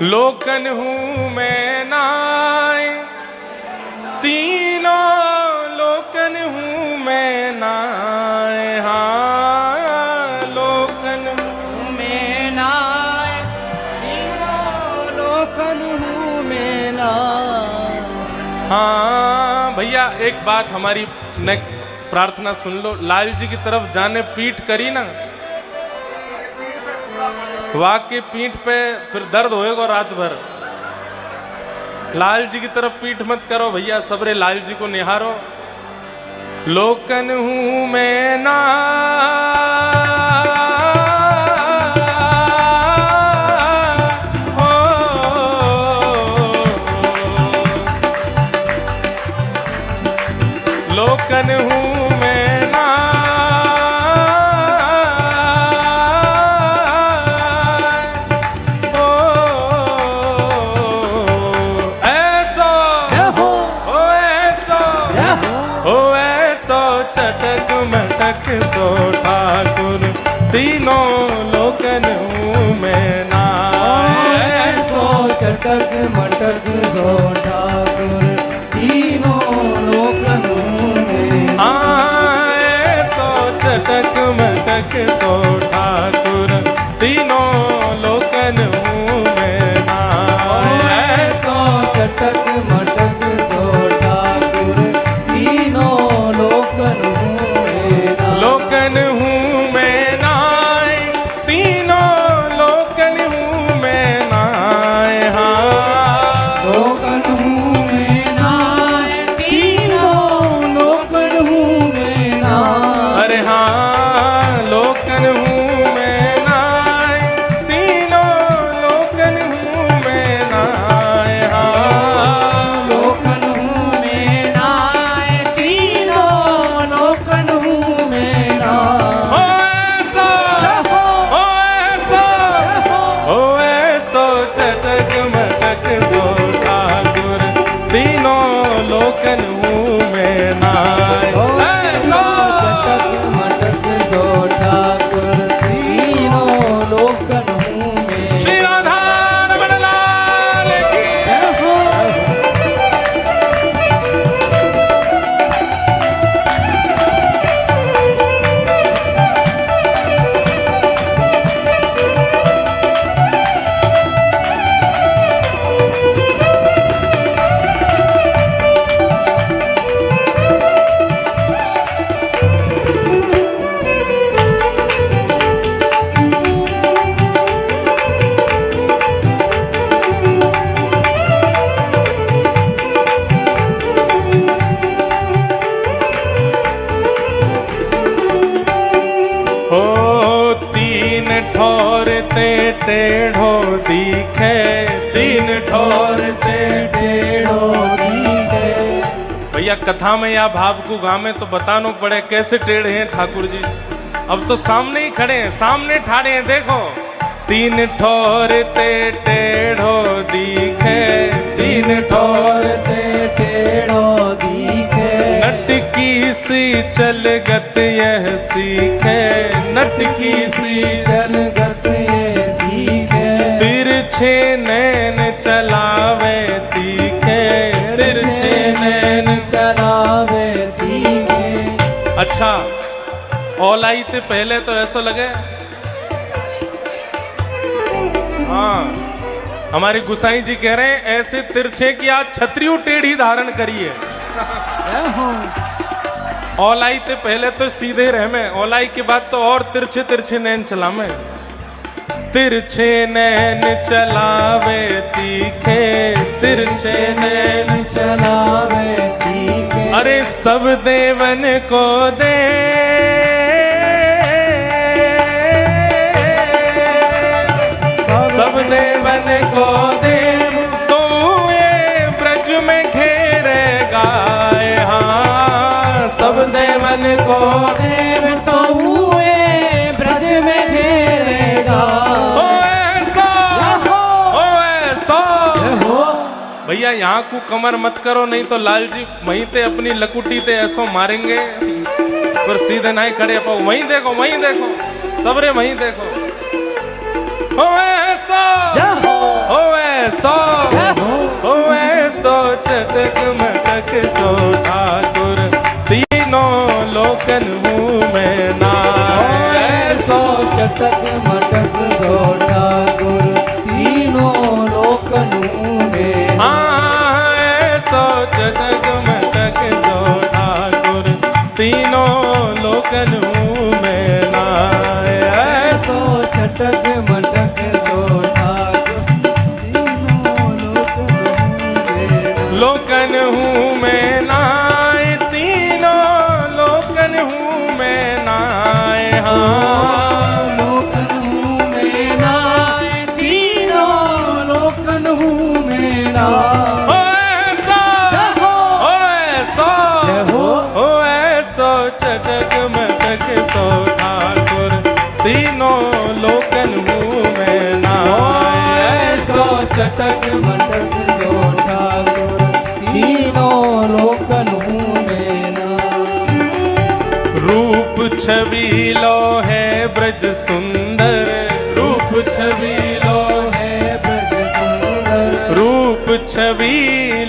लोकन हूँ मैं नाय, तीनों लोकन हूँ मैं नाय। हाँ लोकन हूँ मैं नाय, तीनों लोकन हूँ मैं नाय। हाँ भैया एक बात हमारी प्रार्थना सुन लो। लाल जी की तरफ जाने पीठ करी ना, वाकई पीठ पे फिर दर्द होएगा रात भर। लाल जी की तरफ पीठ मत करो भैया, सबरे लाल जी को निहारो। लोकन हूँ मैं ना, लोकन हूँ मैं ना, चटक मटक सो ठाकुर, तीनों लोकन हूँ मैं नाय। सो चटक मटक सो ठाकुर, तीनों लोकन हूँ मैं नाय। सो चटक मटक सो ठाकुर, तीनों लोकन हूँ मैं नाय। सो चटक मटक सो ठाकुर, तीनों लोकन लोकन हूँ मैं नाय, तीनों लोकन हूँ मैं नाय। हाँ लोकन हूँ मैं नाय, तीनों लोकन हूँ मैं नाय। अरे हाँ लोकन हूँ मैं नाय, तीनों लोकन हूँ मैं नाय। हाँ लोकन हूँ मैं नाय, तीनों लोकन हूँ मैं नाय। चटक मटक सो ठाकुर, तीनों लोकन हूँ मैं नाय। चटक मटक सो ठाकुर, तीनों लोकन हूँ मैं। श्री राधा रमण लाल की। ठोरते टेढ़ो दिखे, तीन ठोरते टेढ़ो दिखे। भैया कथा में या भाव को गामे तो बताना पड़े कैसे टेढ़े हैं ठाकुर जी। अब तो सामने ही खड़े हैं, सामने ठाड़े हैं, देखो। तीन ठोरते टेढ़ो दिखे, तीन ठोरते टेढ़ो दिखे। नटकी सी चलगत यह सीखे, नटकी सी चलगत यह सीखे। तिरछे नैन चलावे तीखे, तिरछे नैन चलावे तीखे। अच्छा औलाई ते पहले तो ऐसा लगे, हाँ हमारे गुसाई जी कह रहे हैं ऐसे तिरछे की आज छतरियों टेढ़ी धारण करिए। औलाई ते पहले तो सीधे रह में, औलाई के बाद तो और तिरछे तिरछे नैन चला में। तिरछे नैन चलावे तीखे, तिरछे नैन चलावे तीखे। अरे सब देवन को दे, सब देवन को दे, तो ये ब्रज में घेरे गाय। हाँ सब देवन को देव तो हुए ब्रज में घेरेगा। ओ ऐसा, ओ ऐसा। भैया यहाँ को कमर मत करो, नहीं तो लाल जी वहीं ते अपनी लकुटी ते ऐसो मारेंगे, पर सीधे नहीं खड़े पाओ। वहीं देखो, वहीं देखो, सबरे वहीं देखो। ओ ऐसा, ओ ऐसो ओ ऐसो चटक मटक सो ठाकुर तीनों लोकन हूँ मैं नाय। ऐसो चटक मटक सो ठाकुर तीनों लोकन हूँ मैं। हाँ ऐसो चटक मटक सो ठाकुर तीनों लोकन हूँ मैं नाय। ऐसो चटक मटक सो ठाकुर तीनों लोकन हूँ मैं। लोकन हूँ मैं नाय तीनों लोकन हूँ मैं नाय। हाँ लोकन हूँ मैं नाय तीनों लोकन हूँ मैं नाय। ओ ऐसा ओ ऐसा ओ ऐसो चटक मटक सो ठाकुर तीनों लोकन हूँ मैं नाय। ऐसो चटक मटक सो ठाकुर तीनों लोकन हूँ मैं नाय। रूप छवि लो है ब्रज सुंदर रूप छवि लो है ब्रज सुंदर। रूप छवि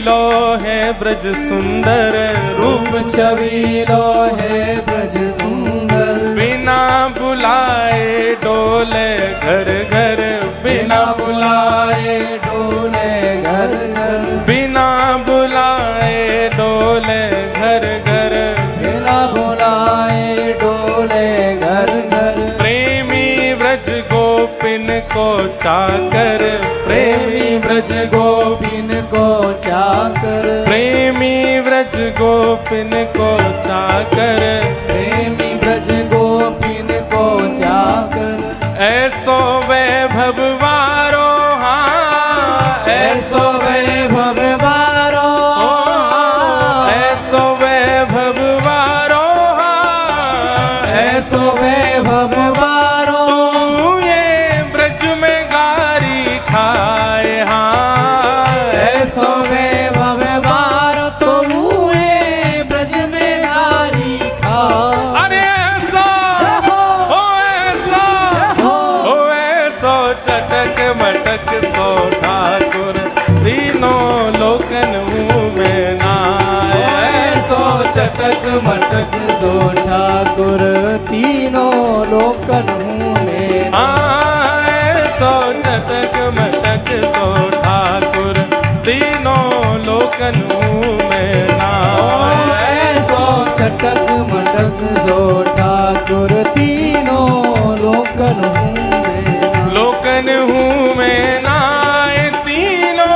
लो है ब्रज सुंदर रूप रूप छवि लो है ब्रज सुंदर। बिना बुलाए डोले घर घर बिना बुलाए डोले घर घर। बिना बुलाए डोले घर घर बिना बुलाए डोले घर घर। प्रेमी व्रज गोपिन को चाकर प्रेमी ब्रज गोपिन को चाकर। प्रेमी व्रज गोपिन को चाकर प्रेमी ब्रज गोपिन को चाकर। ऐसो वैभव वारो हाँ ऐसो वैभव वारो ऐसो वैभव वारो हाँ ऐसो वैभव वारो। तू ये ब्रज में गारी खाए हाँ ऐसो वैभव वारो तो हुए ब्रज में नारी खा। अरे ऐसा ओ ऐसा ओ ऐसो चटक मटक सो ठाकुर तीनों लोकन हूँ मैं नाय। ऐसो चटक मटक सो ठाकुर तीनों लोकन हूँ मैं। हाँ ऐसो चटक मटक सो ठाकुर तीनों लोकन हूँ मैं नाय। ऐसो चटक मटक सो ठाकुर तीनों लोकन हूँ मैं। लोकन हूँ मैं नाय तीनों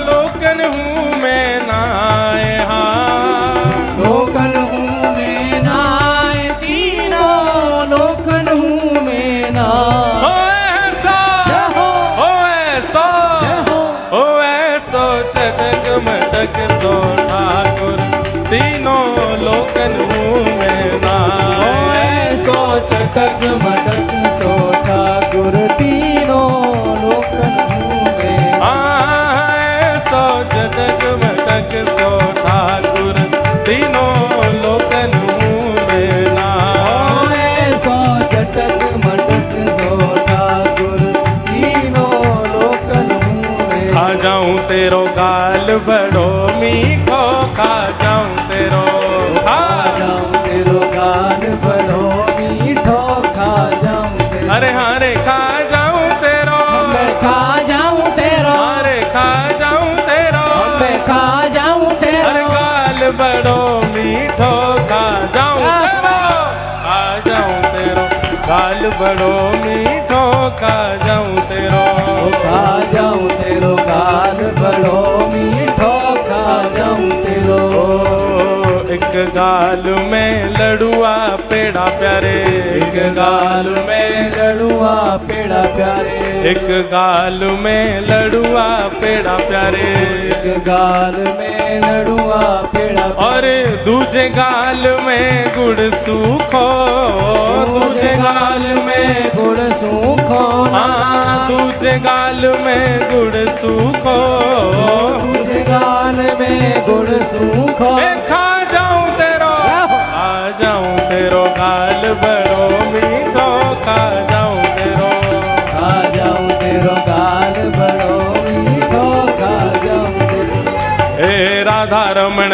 लोकन हूँ मैं नाय। हाँ लोकन हूँ मैं नाय तीनों लोकन हूँ मैं नाय। ओ ऐसा ओ ऐसा ओ ऐसो चटक मटक सो ठाकुर तीनों लोकन हूँ मैं नाय। ऐसो चटक मटक सो ठाकुर तीनों लोकन हूँ मैं। हाँ ऐसो चटक मटक सो ठाकुर तीनों लोकन हूँ मैं नाय। ऐसो चटक मटक सो ठाकुर तीनों लोकन हूँ मैं। खा जाऊं तेरो गाल बड़ो मीठो खा जाऊं तेरो खा जाऊं तेरो गाल बड़ो मीठो खा जाऊं तेरो। अरे हाँ रे खा जाऊं तेरो मैं खा जाऊं तेरो। अरे खा जाऊं तेरो मैं खा जाऊं तेरो। अरे गाल बड़ो मीठो खा जाऊं तेरो खा जाऊं तेरो गाल बड़ो मीठो खा जाऊं तेरो खा जाऊं तेरो गाल बड़ो मीठो खा जाऊं तेरो। एक गाल में लड़ुआ पेड़ा प्यारे एक गाल में लड़ुआ पेड़ा प्यारे। एक गाल में लड़ुआ पेड़ा प्यारे एक गाल में लड़ुआ पेड़ा और दूजे गाल में गुड़ सूखो दूजे गाल में गुड़ सूखो। हाँ दूजे गाल में गुड़ सूखो दूजे गाल में गुड़ सूखो। खा जाऊं तेरो खा जाऊं तेरो गाल बड़ो मीठो खा जाऊं तेरो खा जाऊं तेरो गाल बड़ो मीठो राधा रमण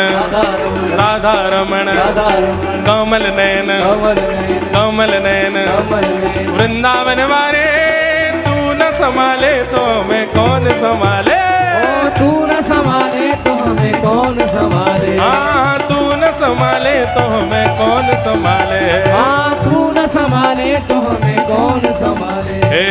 राधा रमण कमल नयन कमल नयन वृंदावन वाले तू न संभाले तो मैं कौन संभाले तू न संभाले तो हमें कौन संभाले हाँ तू न संभाले तो हमें कौन संभाले तू न संभाले तो हमें कौन संभाले हे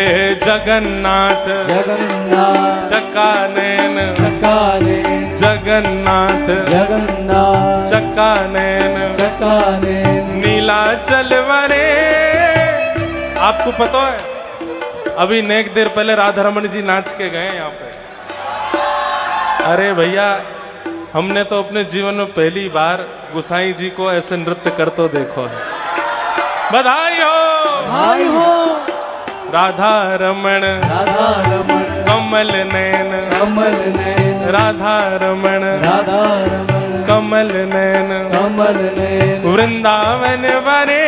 जगन्नाथ जगन्नाथ चक्का नैन चकाने जगन्नाथ जगन्नाथ चक्का नैन चकाने नीलाचल वरे। आपको पता है अभी नेक देर पहले राधा रमन जी नाच के गए यहाँ पे। अरे भैया हमने तो अपने जीवन में पहली बार गोसाई जी को ऐसे नृत्य करते देखो है। बधाई हो राधा रमण कमल नैन राधा रमण कमल नैन वृंदावन वरे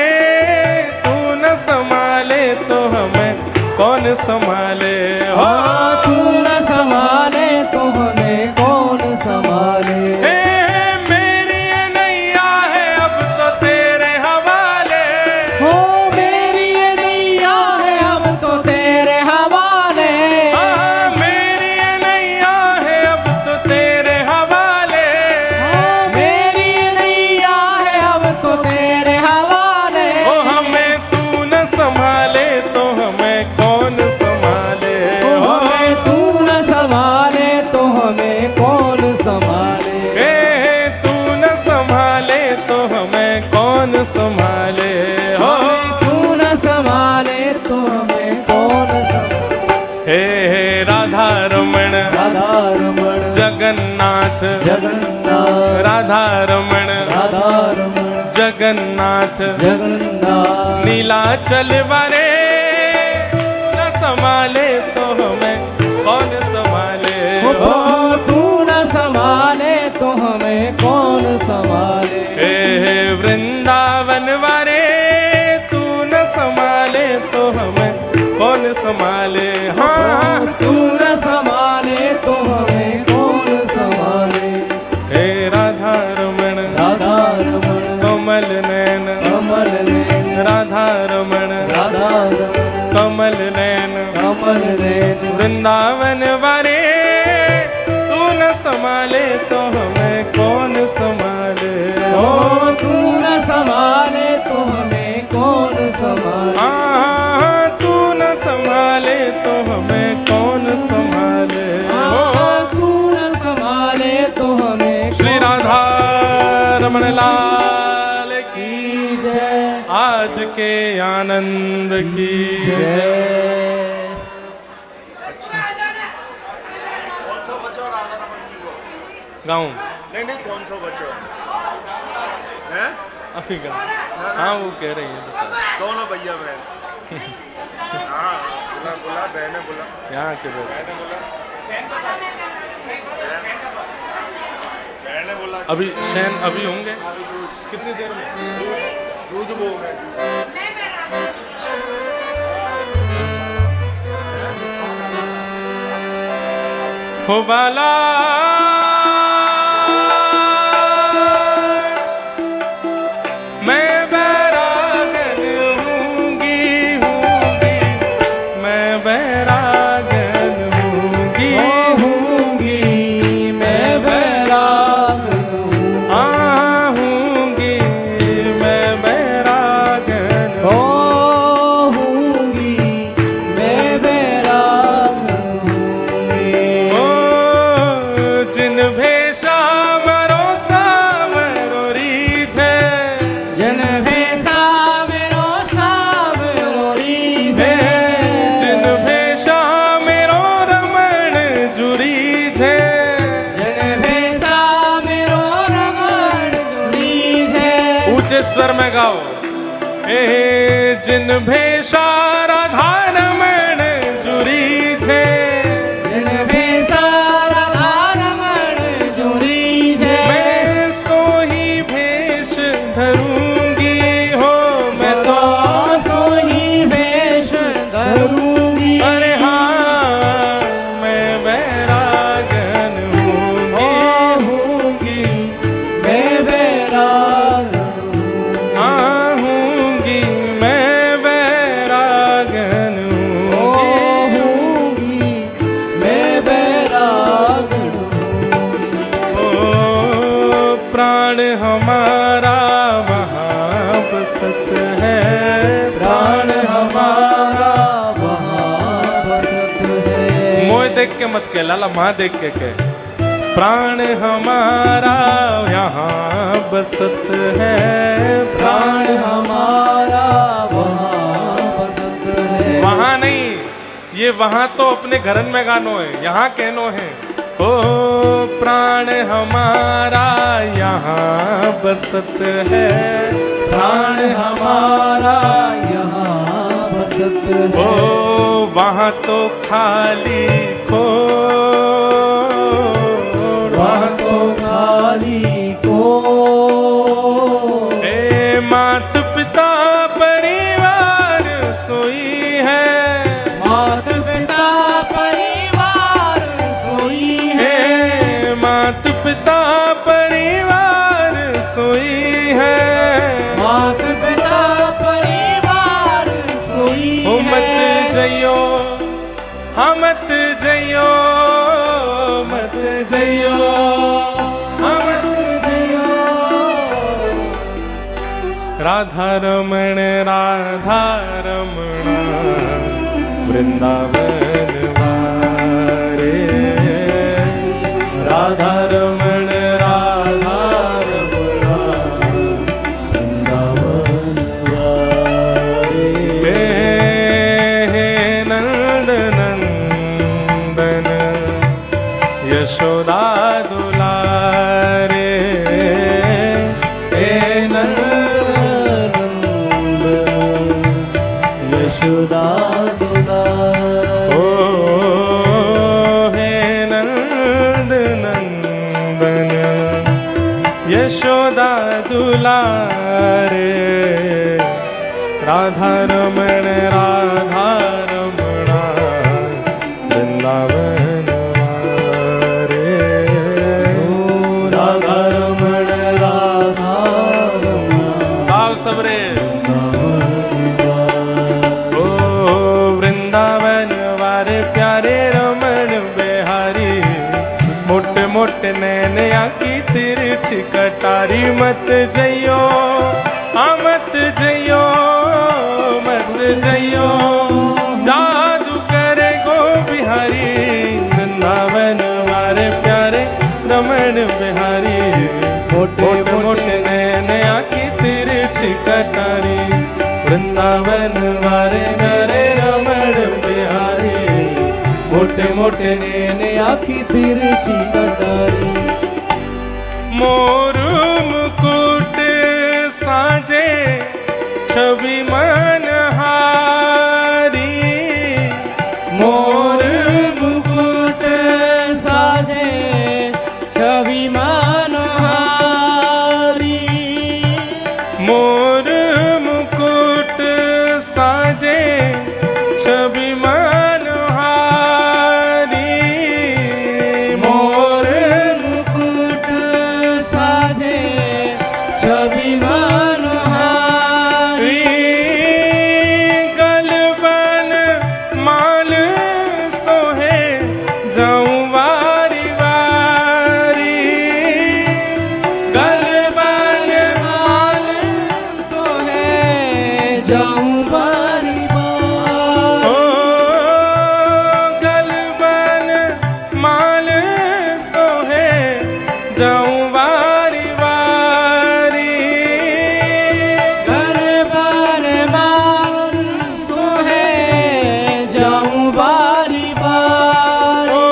तू न संभाले तो हमें कौन संभाले हो तू न संभाले तो हमें कौन संभाले मेरी ये नैया है अब तो तेरे हवाले हो मेरी ये नैया है अब तो तेरे हवाले मेरी ये नैया है अब तो तेरे हवाले मेरी ये नैया है अब तो तेरे हवाले ओ हमें तू न संभाले तो हमें कौन संभाले हमें तू न संभाले तो हमें कौन संभाले तू न संभाले तो हमें कौन संभाले हो तू न संभाले तो हमें कौन संभाले हे राधा रमण राधा रमण जगन्नाथ जगन्नाथ राधा रमण राधा रमण जगन्नाथ जगन्नाथ नीलाचल वाले न संभाले तो हमें कौन संभाले हो तू न संभाले तो हमें कौन संभाले हे वृंदावन वाले तू न संभाले तो हमें कौन संभाले हाँ तू न संभाले तो हमें कौन संभाले हे राधा रमण राधा रमण कमल नैन कमल नैन राधा रमण राधा रमण कमल नैन वृंदावन वाले तू न संभाले तो हमें कौन संभाले तू न संभाले तो हमें कौन संभाले तू न संभाले तो हमें कौन संभाले तू न संभाले तो हमें श्री राधा रमण लाल की जय आज के आनंद की जय गाऊं नहीं कौन सा बच्चों हैं अभी गाऊं हाँ वो कह रही है बता। दोनों भैया बहन हाँ बुला बुला बहने बुला यहाँ के बेटा बहने बुला बहने बुला अभी शैन अभी होंगे कितनी देर में दूध वो है हो बाला मैं बैरागन हूँगी मैं बैरागन हूँगी मैं बैराग हूँगी मैं बैरागन होंगी मैं बैराग ओ जिन भेषा मरो सामरो रीझे जन भेसा मेरो सावरो रीझे जिन भेषा मेरो रमण जुरी झे जन भेसा मेरो रमण रीझे ऊंचे स्वर में गाओ जिन भेषा राधा रमण जुरी झे जन भेसा राधा रमण जुरी झे मैं सोही भेष धरूंगी हो मैं तो सोही वेश धरूंगी अरे हाँ मैं बैरागन हूँगी प्राण हमारा वहाँ बसत है, प्राण हमारा वहाँ बसत है। मोह देख के मत कह लाला, माँ देख के कह। प्राण हमारा यहाँ बसत है, प्राण हमारा वहाँ बसत है। वहाँ नहीं, ये वहाँ तो अपने घरन में गानो है, यहाँ कहनो है। ओ प्राण हमारा यहाँ बसत है, प्राण हमारा यहाँ बसत है। ओ वहाँ तो खाली खो, वहाँ तो खाली को ए मात पिता परिवार सोई है, मात पिता परिवार सोई है। मात पिता परिवार सोई है, मात पिता परिवार सोई ओ है। मत जइयो, हाँ मत जइयो, मत जइयो, हाँ मत जइयो। राधा रमण राधा रमण वृंदावन वारे, राधा रमण राधा रमण वृंदावन वारे। हे नंद नंदन यशोदा दुलारे, हे नंद यशोदा दुलारे। ओ हे नंद नंदन यशोदा दुलारे, राधा रमण राधा रमणा वृंदावन वारे। ओ राधा रमण राधा रमण आओ सबरे, वृंदावन वारे। ओ वृंदावन वारे प्यारे रमण बिहारी, मोटे मोटे नैन आकी तिरछी कटारी, मत जइयो, हाँ मत जइयो, मत जइयो, जादू करे गो बिहारी, वृंदावन वारे प्यारे रमण बिहारी, मोटे मोटे नैन आकी तिरछी कटारी, वृंदावन वारे प्यारे रमण बिहारी, मोटे मोटे नैन आखी तिरछी कटारी। मोर मुकुट साजे छवि मन हारी, मोर मुकुट साजे छवि मनहारी। मोर मुकुट साजे छवि मन हारी, मोर मुकुट साजे छवि मनहारी। गलबन माल सोहे जाऊं वारी वारी, गलबन माल सोहे जाऊं बारी बारी। ओ गलबन माल सोहे जाऊं वारी वारी, गलबन माल सोहे जाऊं बारी बारी। ओ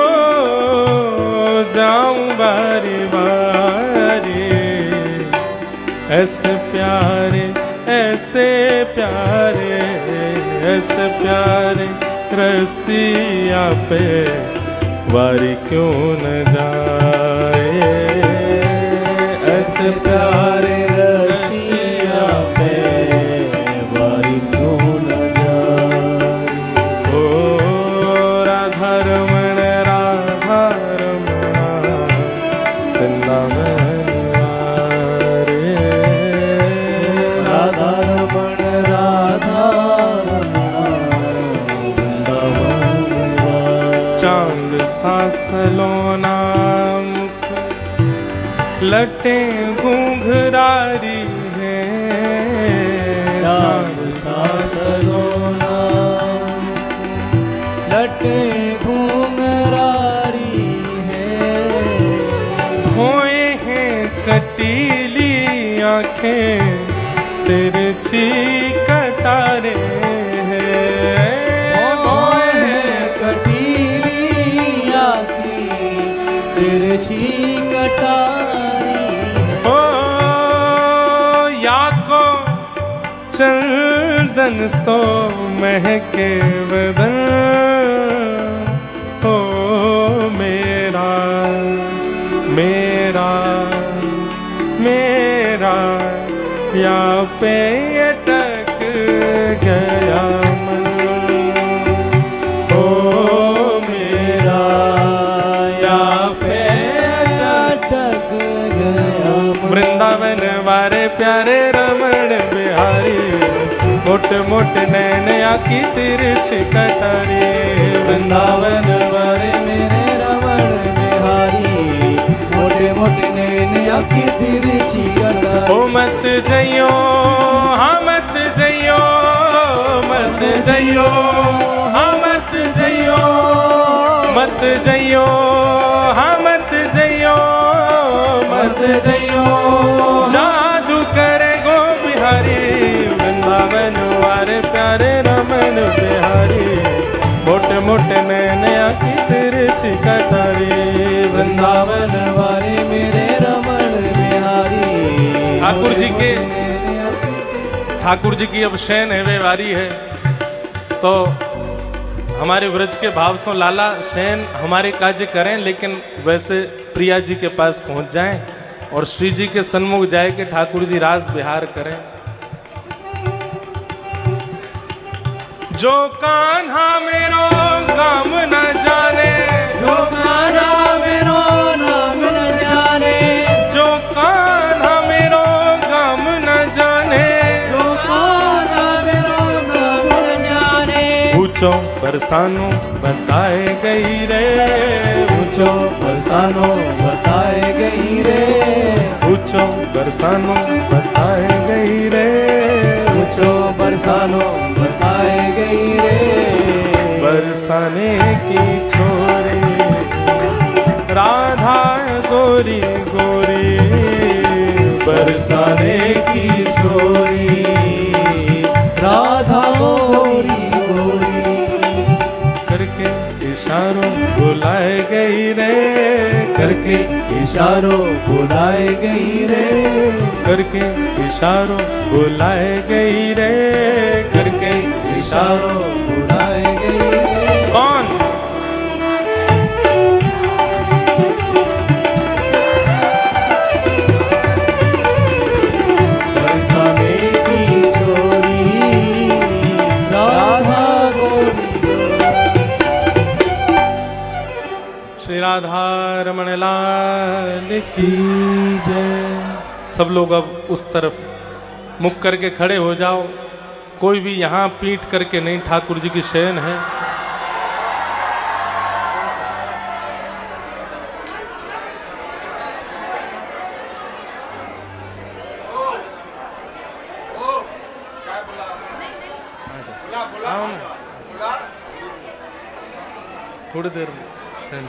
जाऊं बारी बारी, ऐसे प्यारे ऐसे प्यारे ऐसे प्यारे रसिया पे वारी क्यों न जाए, ऐसे प्यारे रसिया पे वारी क्यों न जाए। ओ राधा रमण राधा रमणा वृंदावन वारे, राधा रमण राधा रमण वृंदावन वारे। चांद सा सलोना मुख लटें घूंघरारी है चांद सा सलोना लटें घूंघरारी है भोए हैं कटीली आंखें तिरछी कटारे हैं भोए हैं कटीली आंखें तिरछी कटारी ओ या को चंदन सो महके बदन ओ मेरा मेरा मेरा या पे अटक गया मन ओ मेरा या पे अटक गया वृंदावन वारे प्यारे रमण बिहारी मोट मोट नैन आकी तिरछी कटारी वृंदावन वारे मेरे रमण बिहारी मोटे मोटे नैन आँखी तिरछी कटारी ओ मत जइयो हाँ मत जइयो मत जइयो हाँ मत जइयो मत जइयो हाँ मत जइयो मत जइयो जादू करे गो बिहारी वृंदावन वारे प्यारे रमन बिहारी मोटे मोटे नैन आँखी तिरछी कटारी वृंदावन वारे मेरे रमण बिहारी ठाकुर जी की अब शयन है वे वारी है। तो हमारे व्रज के भाव से लाला शयन हमारे कार्य करें, लेकिन वैसे प्रिया जी के पास पहुंच जाएं और श्री जी के सन्मुख जाए कि ठाकुर जी रास विहार करें। जो कान्हा मेरो काम न जाने, जो कान्हा मेरो नाम न जाने, जो कान्हा मेरो काम न जाने, जो कान्हा मेरो नाम न जाने, पूछो बरसानो बताए गई रे, पूछो बरसानो बताए गई रे, पूछो बरसानो बताए गई रे, पूछो बरसानो बताए गई रे, बरसाने की छोरी राधा गोरी गोरी, बरसाने की छोरी राधा गोरी गोरी, करके इशारों बुलाए गई रे, करके इशारों बुलाए गई रे, करके इशारों बुलाए गई रे, करके इशारों बुलाए गई रे। कौन? बरसाने की छोरी राधा गोरी, श्री राधा रमण लाल की जय। सब लोग अब उस तरफ मुख करके खड़े हो जाओ, कोई भी यहाँ पीट करके नहीं, ठाकुर जी की शयन है। आओ ना। थोड़ी देर में शयन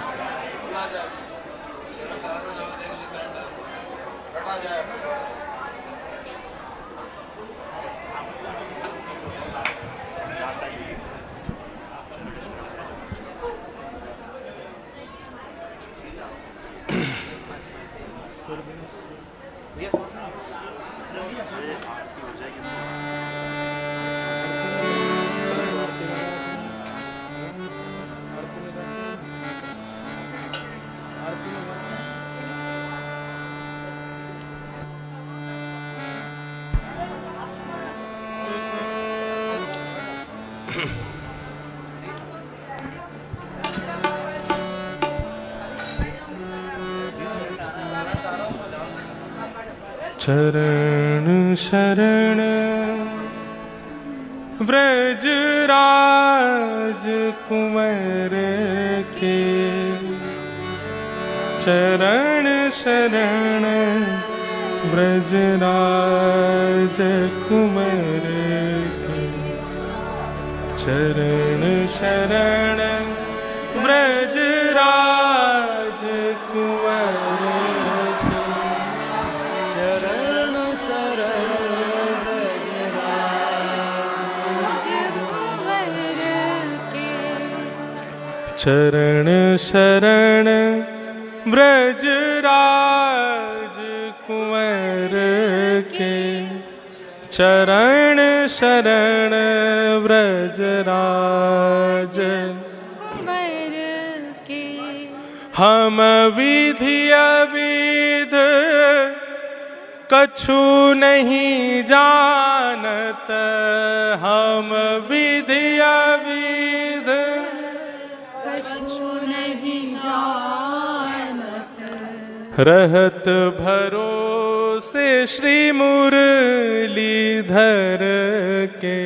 चरण शरण व्रज राज कुंवर के, चरण शरण ब्रजराज कुंवर के। चरण शरण ब्रजराज कुंवर के। चरण शरण ब्रजराज कुंवर के। चरण शरण ब्रजराज कुंवर के। चरण शरण ब्रजराज कुंवर के। हम विधि अविध कछु नहीं जानत। हम विधि अविध कछु नहीं जानत। रहत भरोसे श्री मुरलीधर के।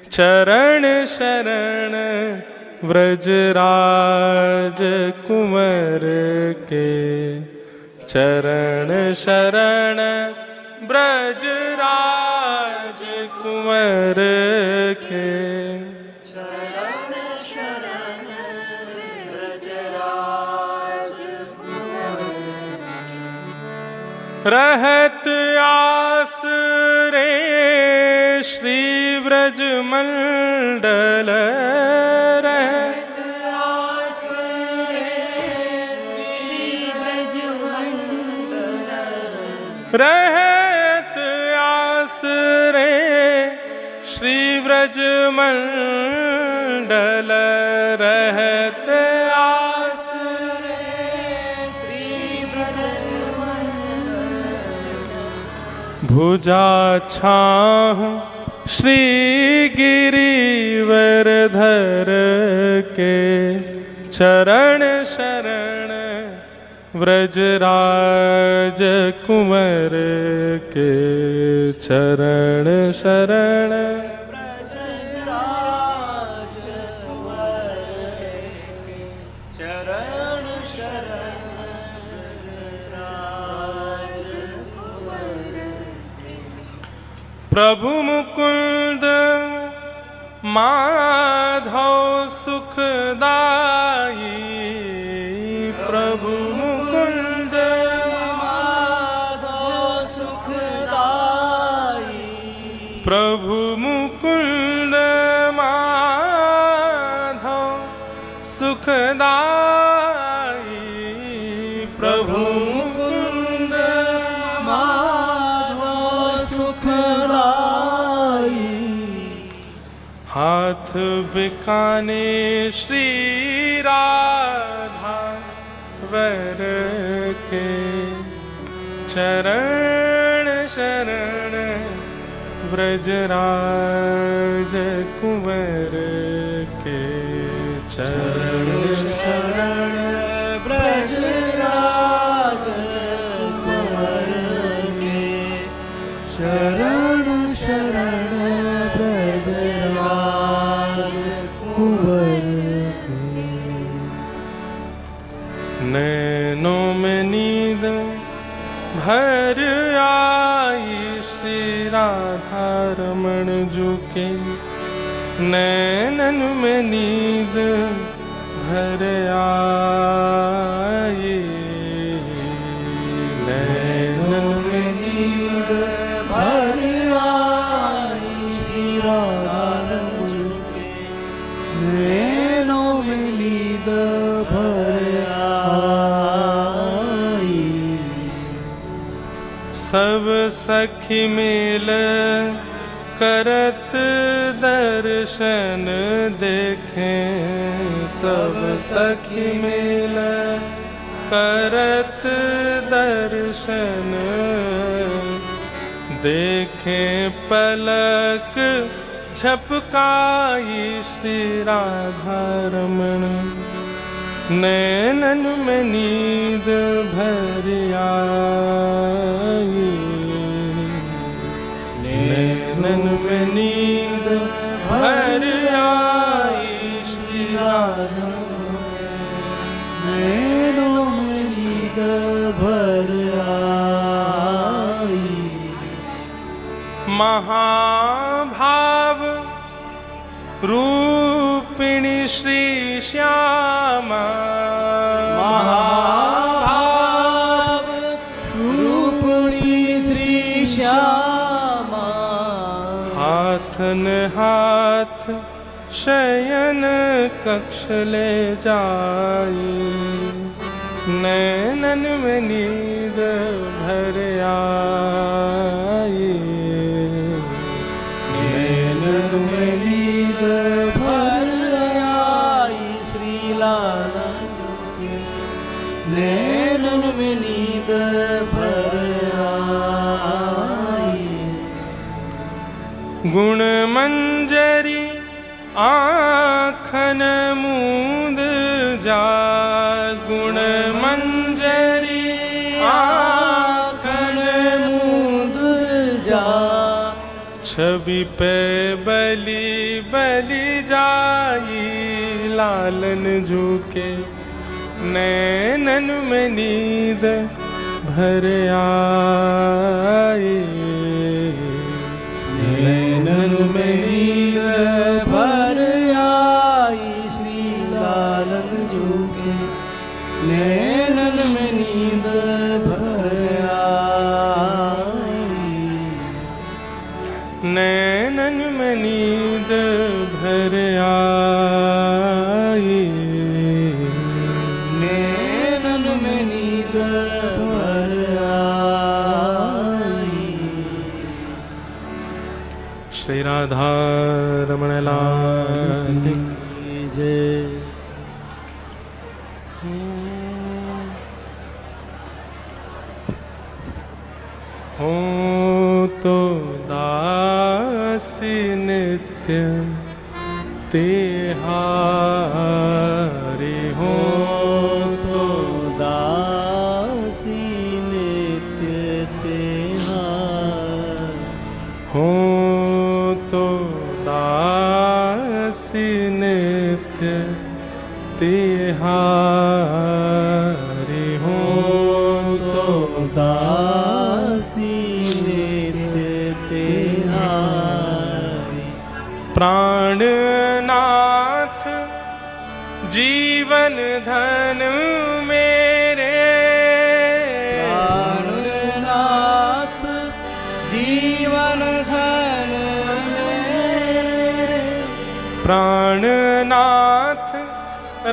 चरण शरण ब्रजराज कुंवर के। चरण शरण ब्रजराज कुंवर के। चरण शरण ब्रजराज कुंवर के। रहत आस रे श्री ब्रज मंडल। रहत आस रे श्री ब्रज मंडल। रहत आस रे श्री ब्रज मंडल। रहत आस रे श्री ब्रज मंडल। भुजा छाह श्री गिरिवरधर के। चरण शरण ब्रजराज कुंवर के। चरण शरण ब्रजराज कुंवर के। चरण शरण ब्रजराज कुंवर के। प्रभु मुकुंद माधव सुखदाई। प्रभु मुकुंद माधव सुखदाई। प्रभु मुकुंद माधव सुखदाई। प्रभु मुकुंद माधव सुखदाई। हाथ बिकाने श्री राधा वर के। चरण शरण ब्रजराज कुंवर के। चरण शरण ब्रजराज कुंवर के। चरण शरण ब्रजराज कुंवर के। नैनों में नींद भर आई श्री राधा रमण जू के। नैनन में नींद भर आई। नैनन में नींद भर आई श्री राधा के। नैनों में नींद भर आई। सब सखी मेल करत दर्शन देखें। सब सखी मेल करत दर्शन देखें। पलक झपकाई श्री राधा रमण। नैनन में नींद भर आई। नैनन में नींद भर आई श्री राधा। नैनों में महाभाव रूपिणी श्री श्यामा, महाभाव रूपिणी श्री श्यामा, हाथन हाथ शयन कक्ष ले जाई, नैनन में नींद भर आई, नैनन में नींद भर आई, श्री लाला के नैनन में नींद भर आई। गुण मंजरी आँखन मूंद जा, गुण मंजरी आँखन मूंद जा, छवि पे बलि बलि जाई, लालन झुके नैनन में नींद भर आई, नैनन में नींद भर आई, श्री लालन झुके नैनन में नींद भर आई, नैनन में नींद भर आई, नैनन में नींद भर आई। श्री राधा रमण लाल की जय। हो तो दासी नित्य तिहारी, हो तो दासी नित्य तिहार, हो तो दासी नित्य तिहारी, हो तो दासी नित्य तिहारी। प्राणनाथ जीवन धन मेरे, प्राणनाथ जीवन धन मेरे, प्राणनाथ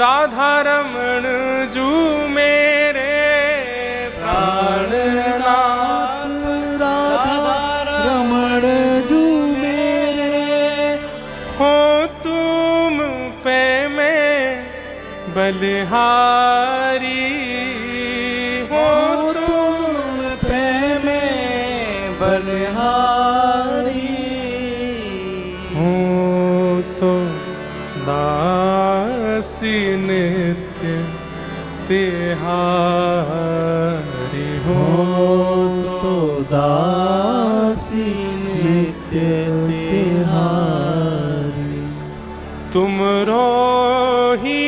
राधा रमण जू मेरे, प्राणनाथ राधा रमण जू मेरे, हो तुम पे मैं बलिहारी, हो तुम पे मैं बलिहारी, हो तो दासी नित्य तिहारी, हो तो दासी नित्य तिहारी। तुमरो ही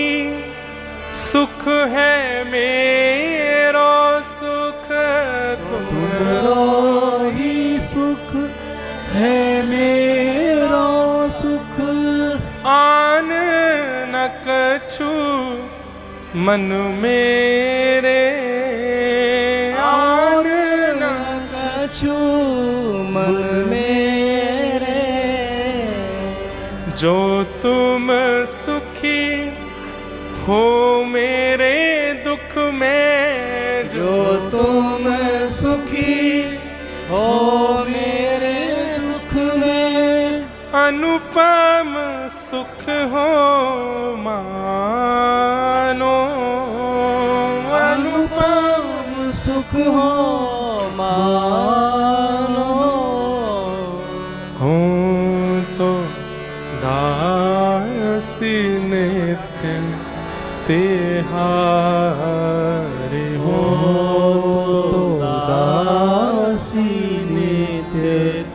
सुख है मेरो सुख, तुमरो ही सुख है मेरो सुख, आन न कछु मन मेरे, आन न कछु मन मेरे, जो तुम सुखी हो मेरे दुख में, जो तुम सुखी हो मेरे दुख में, अनुपम सुख हो मानो, अनुपम सुख हो मानो, हो तो दासी नित्य तिहारी, हो तो दासी नित्य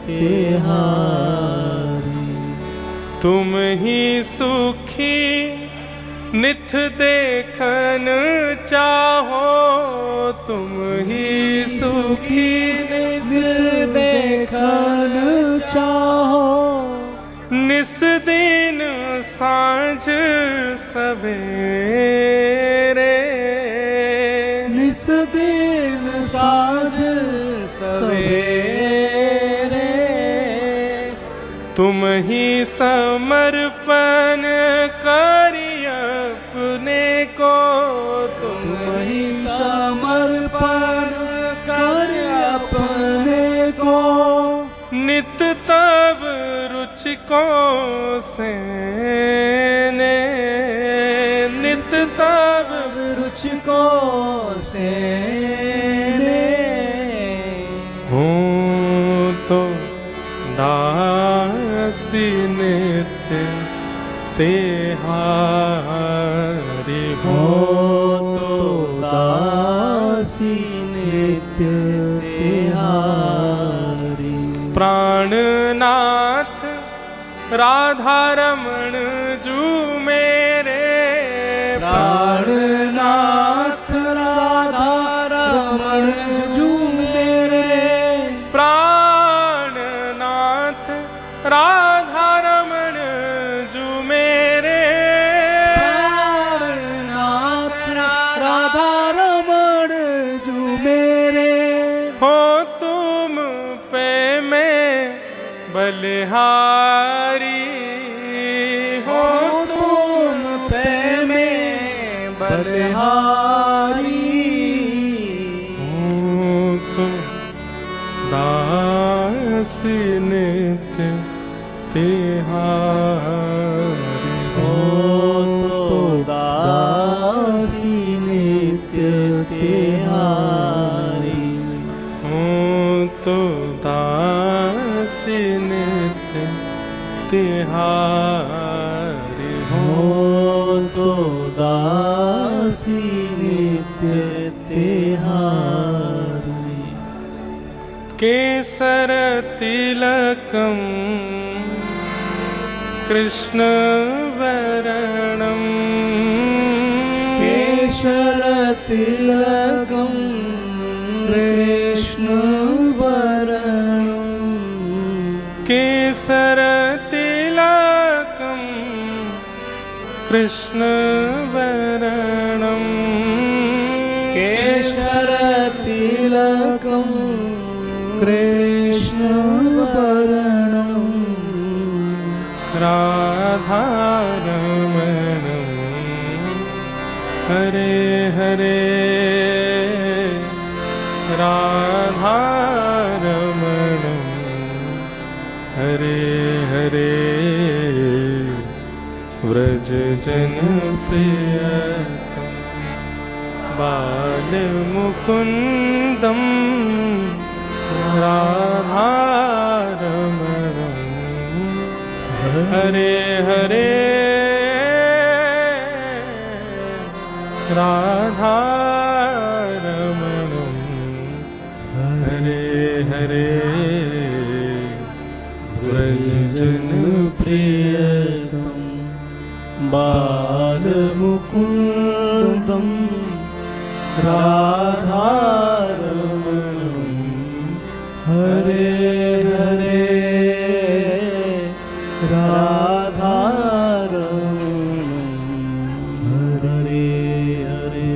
तिहारी। तुम ही सुखी नित देखन चाहो, तुम ही सुखी नित देखन सांझ सवेरे, निस दिन साँझ सवेरे, तुम ही समर्पण करी अपने को, तुम ही समर्पण कर अपने को, नित तब रुचि को सेने, नित तब रुचि को सेने, हूँ तो दासी नित्य तेहारी, हो तो दासी नित्य तिहारी। प्राणनाथ राधा रमण जू मेरे, प्राणनाथ राधा रमण जू मेरे, प्राणनाथ राधा रमण जू मेरे, प्राणनाथ राधा रमण जू मेरे, हो तुम पे मैं बलिहारी, हो तुम पे में बलिहारी, हो तुम दासी नित्य तिहारी, हो तो दासी नित्य तिहारी, हो तो दासी नित्य तिहारी, हो तो दासी नित्य तिहारी। केसर तिलकम कृष्ण वरणम, केशर तिलकम कृष्ण वरणम, केसर तिलकम कृष्ण वरणम, केशर तिलकम कृष्ण वरणम, राधारमणम हरे हरे, राधारमणम हरे हरे, व्रज जन प्रियतम बाल मुकुंदम, राधारमणम हरे हरे, राधारमणम हरे हरे, व्रज जन प्रियतम बाल मुकुंदम, राधारमणम हरे हरे, राधारमणम हरे हरे।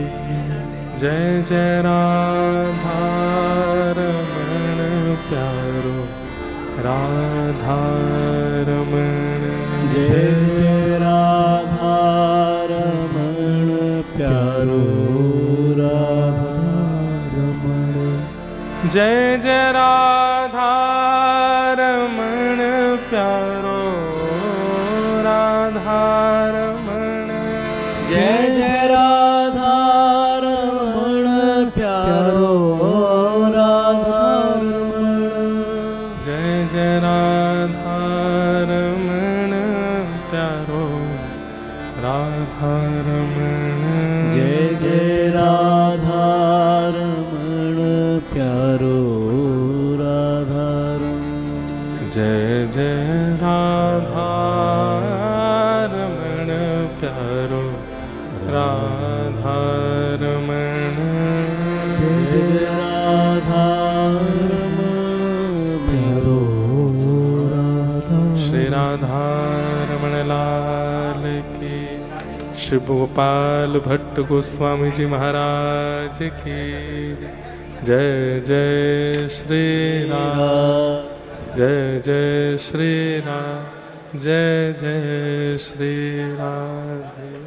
जय जय राधारमण प्यारो, राधारमण जय जय राधारमण प्यारो, राधारमण जय जय राधारमण प्यारो, राधारमण जय जय राधारमण प्यारो, राधारमण जय जय राधारमण प्यारो, राधारमण जय जय राधारमण प्यारो, राधारमण जय जय राधारमण प्यारो, राधारमण जय जय राधारमण प्यारो, राधा। श्री राधारमण लाल शिव गोपाल भट्ट गोस्वामी जी महाराज की जय जय श्री राम, जय जय श्री राम, जय जय श्री राधे।